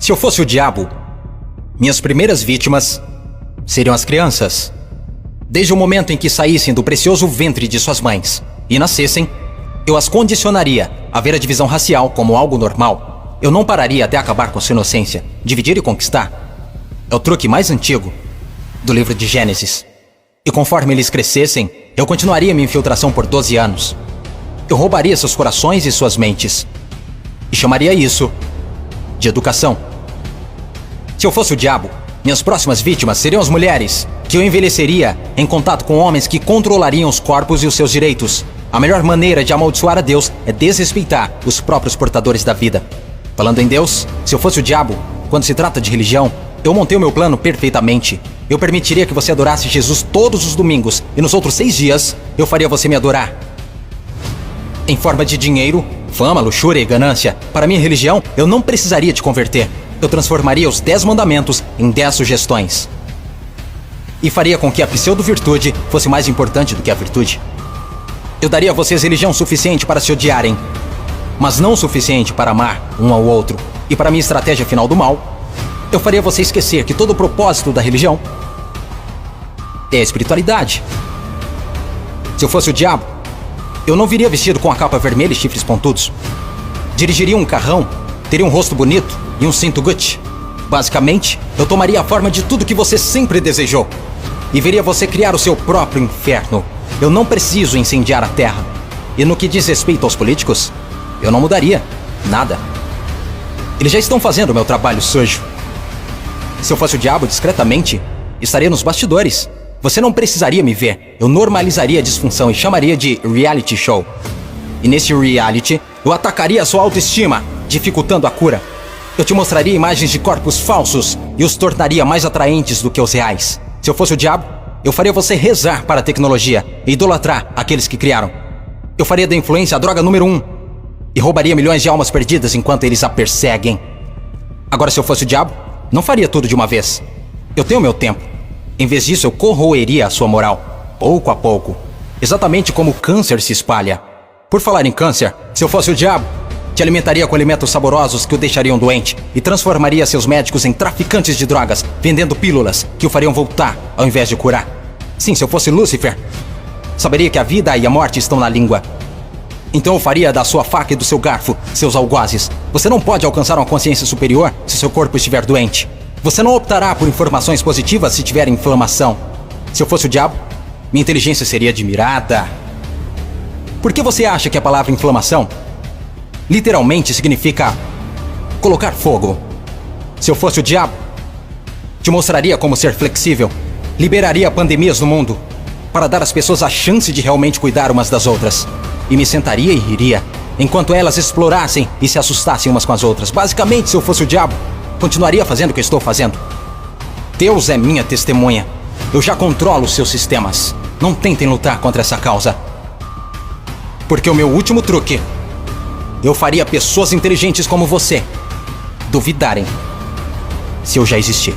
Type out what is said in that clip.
Se eu fosse o diabo, minhas primeiras vítimas seriam as crianças. Desde o momento em que saíssem do precioso ventre de suas mães e nascessem, eu as condicionaria a ver a divisão racial como algo normal. Eu não pararia até acabar com sua inocência. Dividir e conquistar é o truque mais antigo do livro de Gênesis. E conforme eles crescessem, eu continuaria minha infiltração por 12 anos. Eu roubaria seus corações e suas mentes. E chamaria isso de educação. Se eu fosse o diabo, minhas próximas vítimas seriam as mulheres, que eu envelheceria em contato com homens que controlariam os corpos e os seus direitos. A melhor maneira de amaldiçoar a Deus é desrespeitar os próprios portadores da vida. Falando em Deus, se eu fosse o diabo, quando se trata de religião, eu montei o meu plano perfeitamente. Eu permitiria que você adorasse Jesus todos os domingos, e nos outros 6 dias, eu faria você me adorar. Em forma de dinheiro, fama, luxúria e ganância, para minha religião, eu não precisaria te converter. Eu transformaria os 10 mandamentos em 10 sugestões. E faria com que a pseudo-virtude fosse mais importante do que a virtude. Eu daria a vocês religião suficiente para se odiarem, mas não o suficiente para amar um ao outro. E para minha estratégia final do mal, eu faria você esquecer que todo o propósito da religião é a espiritualidade. Se eu fosse o diabo, eu não viria vestido com a capa vermelha e chifres pontudos. Dirigiria um carrão, teria um rosto bonito e um cinto Gucci. Basicamente, eu tomaria a forma de tudo que você sempre desejou e veria você criar o seu próprio inferno. Eu não preciso incendiar a terra. E no que diz respeito aos políticos, eu não mudaria nada. Eles já estão fazendo o meu trabalho sujo. Se eu fosse o diabo, discretamente, estaria nos bastidores. Você não precisaria me ver. Eu normalizaria a disfunção e chamaria de reality show. E nesse reality, eu atacaria a sua autoestima, dificultando a cura. Eu te mostraria imagens de corpos falsos e os tornaria mais atraentes do que os reais. Se eu fosse o diabo, eu faria você rezar para a tecnologia e idolatrar aqueles que criaram. Eu faria da influência a droga número 1 e roubaria milhões de almas perdidas enquanto eles a perseguem. Agora, se eu fosse o diabo, não faria tudo de uma vez. Eu tenho meu tempo. Em vez disso, eu corroeria a sua moral, pouco a pouco. Exatamente como o câncer se espalha. Por falar em câncer, se eu fosse o diabo, te alimentaria com alimentos saborosos que o deixariam doente e transformaria seus médicos em traficantes de drogas, vendendo pílulas que o fariam voltar ao invés de curar. Sim, se eu fosse Lúcifer, saberia que a vida e a morte estão na língua. Então eu faria da sua faca e do seu garfo seus algozes. Você não pode alcançar uma consciência superior se seu corpo estiver doente. Você não optará por informações positivas se tiver inflamação. Se eu fosse o diabo, minha inteligência seria admirada. Por que você acha que a palavra inflamação literalmente significa colocar fogo? Se eu fosse o diabo, te mostraria como ser flexível. Liberaria pandemias no mundo para dar às pessoas a chance de realmente cuidar umas das outras. E me sentaria e riria, enquanto elas explorassem e se assustassem umas com as outras. Basicamente, se eu fosse o diabo, continuaria fazendo o que estou fazendo. Deus é minha testemunha. Eu já controlo os seus sistemas. Não tentem lutar contra essa causa. Porque o meu último truque, eu faria pessoas inteligentes como você duvidarem se eu já existir.